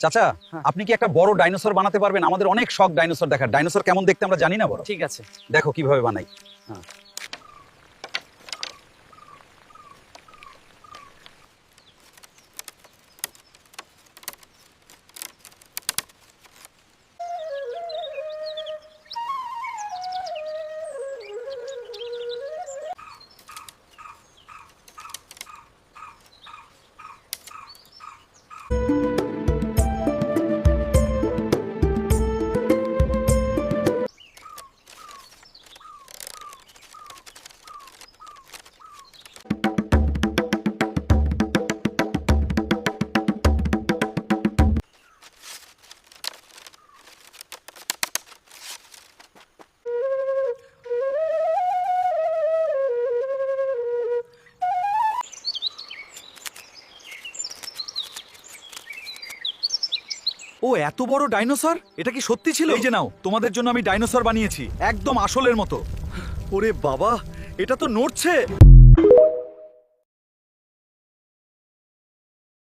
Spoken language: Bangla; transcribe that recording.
চাচা, আপনি কি একটা বড় ডাইনোসর বানাতে পারবেন? আমাদের অনেক শখ ডাইনোসর দেখার। ডাইনোসর কেমন দেখতে আমরা জানি না বড়। ঠিক আছে। দেখো কিভাবে বানাই। হ্যাঁ। ও এত বড় ডাইনোসর, এটা কি সত্যি ছিল? এই যে নাও, তোমাদের জন্য আমি ডাইনোসর বানিয়েছি, একদম আসলের মতো। ওরে বাবা, এটা তো নড়ছে।